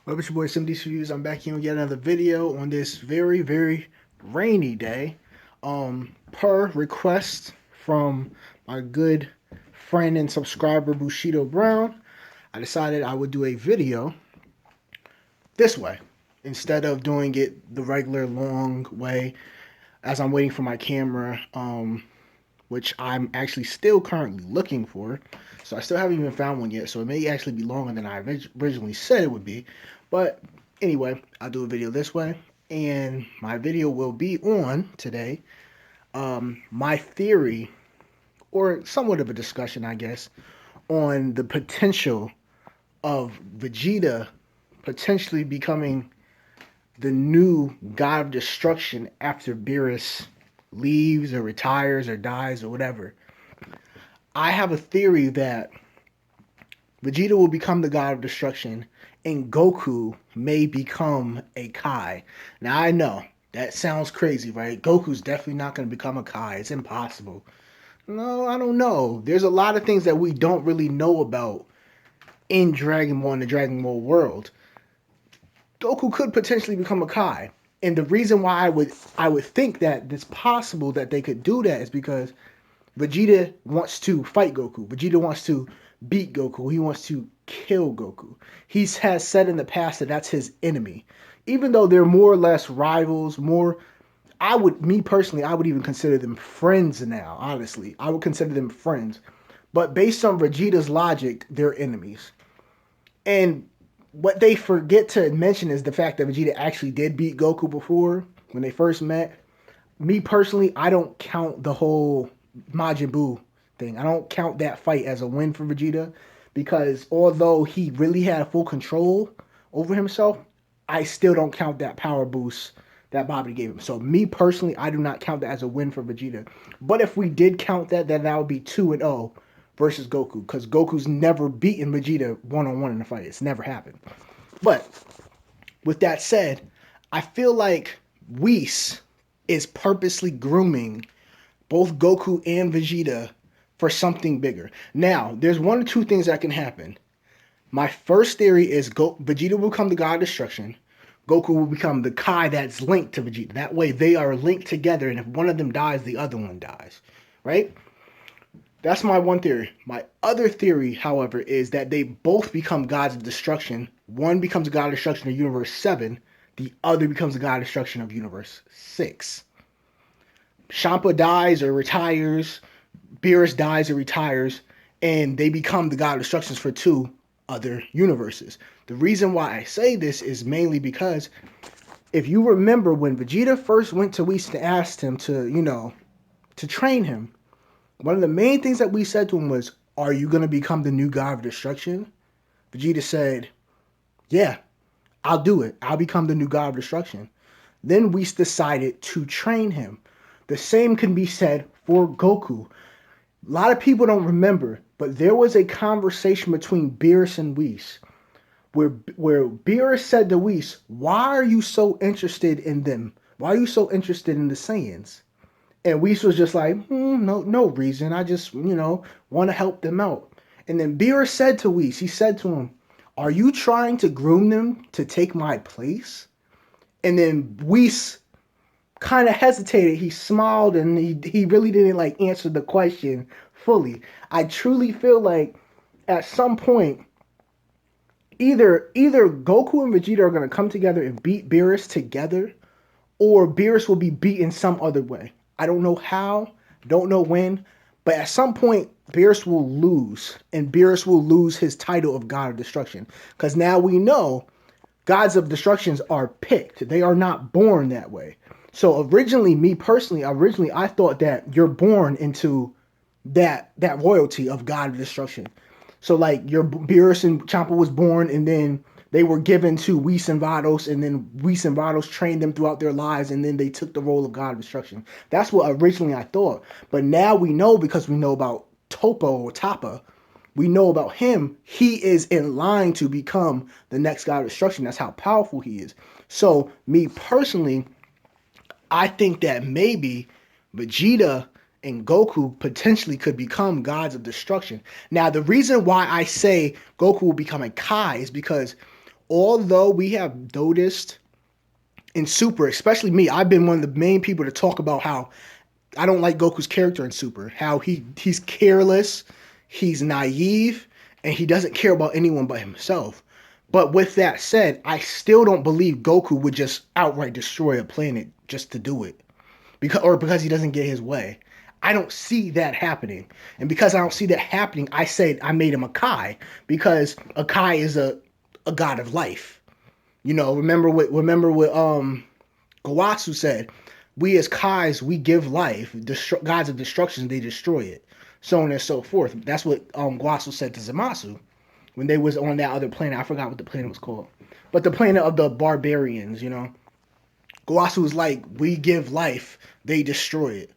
Well, it's your boy SimDC'sReviews. I'm back here with yet another video on this very rainy day. Per request from my good friend and subscriber Bushido Brown, I decided I would do a video this way instead of doing it the regular long way as I'm waiting for my camera, which I'm actually still currently looking for. So I still haven't even found one yet. So it may actually be longer than I originally said it would be. But anyway, I'll do a video this way. And my video will be on today my theory, or somewhat of a discussion, I guess, on the potential of Vegeta potentially becoming the new god of destruction after Beerus leaves or retires or dies or whatever. I have a theory that Vegeta will become the god of destruction and Goku may become a Kai. Now I know that sounds crazy, right? Goku's definitely not going to become a Kai. It's impossible. No, I don't know. There's a lot of things that we don't really know about in Dragon Ball and the Dragon Ball world. Goku could potentially become a Kai. And the reason why I would think that it's possible that they could do that is because Vegeta wants to fight Goku. Vegeta wants to beat Goku. He wants to kill Goku. He has said in the past that that's his enemy. Even though they're more or less rivals, me personally, I would even consider them friends now, honestly. I would consider them friends. But based on Vegeta's logic, they're enemies. And what they forget to mention is the fact that Vegeta actually did beat Goku before when they first met. Me personally, I don't count the whole Majin Buu thing. I don't count that fight as a win for Vegeta because although he really had full control over himself, I still don't count that power boost that Bobby gave him. So me personally, I do not count that as a win for Vegeta. But if we did count that, then that would be 2-0 versus Goku because Goku's never beaten Vegeta one-on-one in a fight. It's never happened. But with that said, I feel like Whis is purposely grooming both Goku and Vegeta for something bigger. Now, there's one or two things that can happen. My first theory is Vegeta will become the god of destruction. Goku will become the Kai that's linked to Vegeta. That way they are linked together, and if one of them dies, the other one dies. Right? That's my one theory. My other theory, however, is that they both become gods of destruction. One becomes a god of destruction of Universe 7, the other becomes a god of destruction of Universe 6. Champa dies or retires, Beerus dies or retires, and they become the god of destructions for two other universes. The reason why I say this is mainly because if you remember when Vegeta first went to Whis and asked him to train him, one of the main things that we said to him was, "Are you going to become the new god of destruction?" Vegeta said, "Yeah, I'll do it. I'll become the new god of destruction." Then Whis decided to train him. The same can be said for Goku. A lot of people don't remember, but there was a conversation between Beerus and Whis where Beerus said to Whis, "Why are you so interested in them? Why are you so interested in the Saiyans?" And Whis was just like, no reason. I just, want to help them out. And then Beerus said to Whis, he said to him, "Are you trying to groom them to take my place?" And then Whis kind of hesitated. He smiled and he really didn't like answer the question fully. I truly feel like at some point either Goku and Vegeta are going to come together and beat Beerus together, or Beerus will be beaten some other way. I don't know how, don't know when, but at some point Beerus will lose, and Beerus will lose his title of God of Destruction. Because now we know gods of destructions are picked. They are not born that way. So originally, me personally, I thought that you're born into that royalty of God of Destruction. So like your Beerus and Champa was born, and then they were given to Whis and Vados, and then Whis and Vados trained them throughout their lives, and then they took the role of God of Destruction. That's what originally I thought. But now we know, because we know about Topo or Tapa, we know about him. He is in line to become the next God of Destruction. That's how powerful he is. So me personally, I think that maybe Vegeta and Goku potentially could become gods of destruction. Now, the reason why I say Goku will become a Kai is because although we have noticed in Super, especially me, I've been one of the main people to talk about how I don't like Goku's character in Super. How he's careless, he's naive, and he doesn't care about anyone but himself. But with that said, I still don't believe Goku would just outright destroy a planet just to do it, because he doesn't get his way. I don't see that happening, and because I don't see that happening, I said I made him a Kai, because a Kai is a god of life. You know, remember what Gawasu said, we as Kais, we give life. Gods of destruction, they destroy it. So on and so forth. That's what Gawasu said to Zamasu when they was on that other planet. I forgot what the planet was called. But the planet of the barbarians, you know. Gawasu was like, we give life, they destroy it.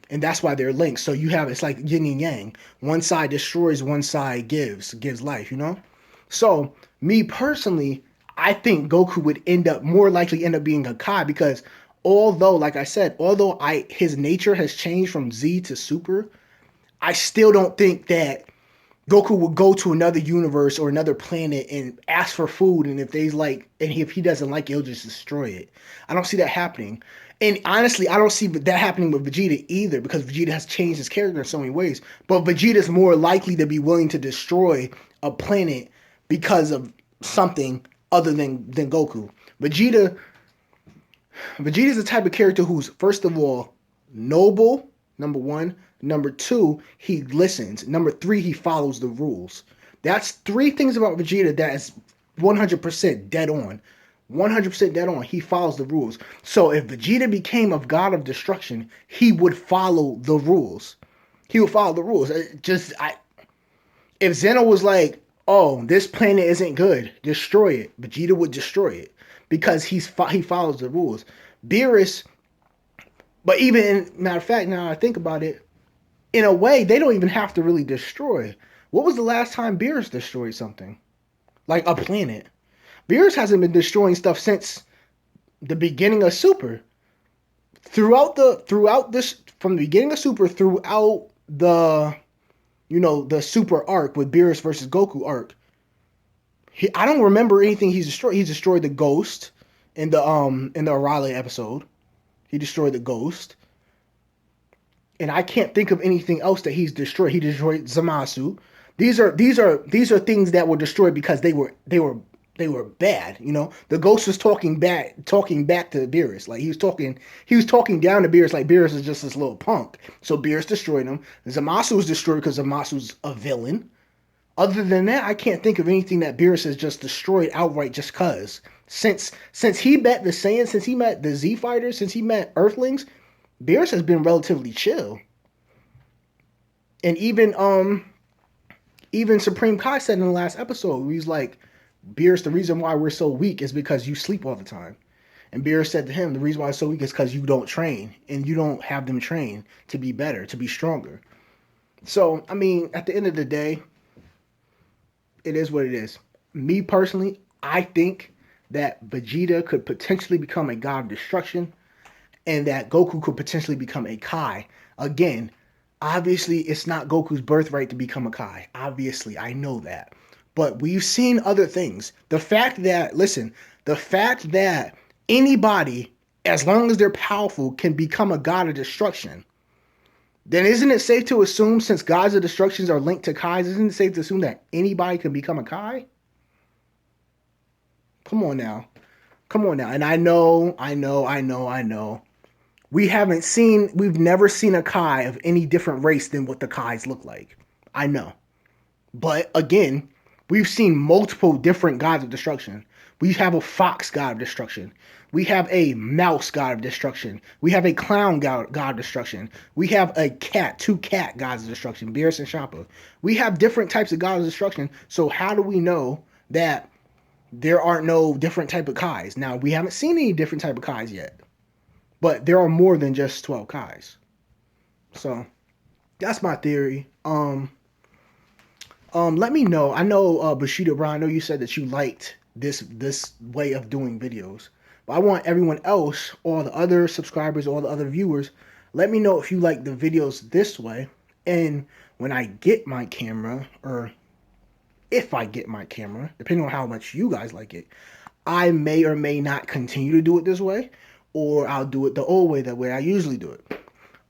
And that's why they're linked. So you have, it's like yin and yang. One side destroys, one side gives life, you know? So, me personally, I think Goku would more likely end up being a Kai, because although, like I said, although his nature has changed from Z to Super, I still don't think that Goku would go to another universe or another planet and ask for food, and if he doesn't like it, he'll just destroy it. I don't see that happening. And honestly, I don't see that happening with Vegeta either, because Vegeta has changed his character in so many ways. But Vegeta's more likely to be willing to destroy a planet because of something other than Goku. Vegeta's the type of character who's, first of all, noble, number one. Number two, he listens. Number three, he follows the rules. That's three things about Vegeta that is 100% dead on. 100% dead on. He follows the rules. So if Vegeta became a god of destruction, he would follow the rules. He would follow the rules. If Zeno was like, oh, this planet isn't good, destroy it, Vegeta would destroy it, because he follows the rules. Beerus, but even, matter of fact, now I think about it, in a way, they don't even have to really destroy. What was the last time Beerus destroyed something? Like a planet. Beerus hasn't been destroying stuff since the beginning of Super. From the beginning of Super throughout the Super arc with Beerus versus Goku arc, I don't remember anything he's destroyed. He's destroyed the Ghost in the Arale episode. He destroyed the Ghost. And I can't think of anything else that he's destroyed. He destroyed Zamasu. These are things that were destroyed because they were bad. You know, the Ghost was talking back to Beerus. Like he was talking down to Beerus, like Beerus is just this little punk. So Beerus destroyed him. Zamasu was destroyed because Zamasu's a villain. Other than that, I can't think of anything that Beerus has just destroyed outright just cause. Since he met the Saiyans, since he met the Z Fighters, since he met Earthlings, Beerus has been relatively chill. And even Supreme Kai said in the last episode, he's like, Beerus, the reason why we're so weak is because you sleep all the time. And Beerus said to him, the reason why it's so weak is because you don't train, and you don't have them train to be better, to be stronger. So, I mean, at the end of the day, it is what it is. Me personally, I think that Vegeta could potentially become a god of destruction, and that Goku could potentially become a Kai. Again, obviously, it's not Goku's birthright to become a Kai. Obviously, I know that. But we've seen other things. The fact that anybody, as long as they're powerful, can become a god of destruction, then isn't it safe to assume, since gods of destructions are linked to Kais, isn't it safe to assume that anybody can become a Kai? Come on now. And I know. We've never seen a Kai of any different race than what the Kais look like. I know. But again, we've seen multiple different gods of destruction. We have a fox god of destruction. We have a mouse god of destruction. We have a clown god of destruction. We have two cat gods of destruction, Beerus and Shappa. We have different types of gods of destruction. So how do we know that there aren't no different type of Kais? Now, we haven't seen any different type of Kais yet. But there are more than just 12 Kais. So that's my theory. Let me know. I know Bushido Brown, I know you said that you liked this way of doing videos. But I want everyone else, all the other subscribers, all the other viewers, let me know if you like the videos this way. And when I get my camera, or if I get my camera, depending on how much you guys like it, I may or may not continue to do it this way, or I'll do it the old way, the way I usually do it.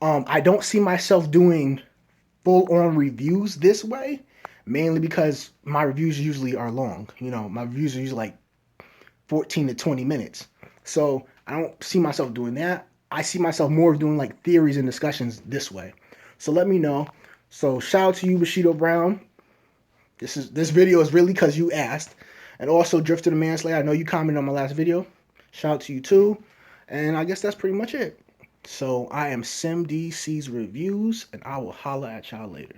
I don't see myself doing full-on reviews this way, mainly because my reviews usually are long. You know, my reviews are usually like 14 to 20 minutes. So I don't see myself doing that. I see myself more doing like theories and discussions this way. So let me know. So shout out to you, Bushido Brown. This video is really because you asked. And also Drifter the Manslayer. I know you commented on my last video. Shout out to you too. And I guess that's pretty much it. So I am SimDC'sReviews, and I will holla at y'all later.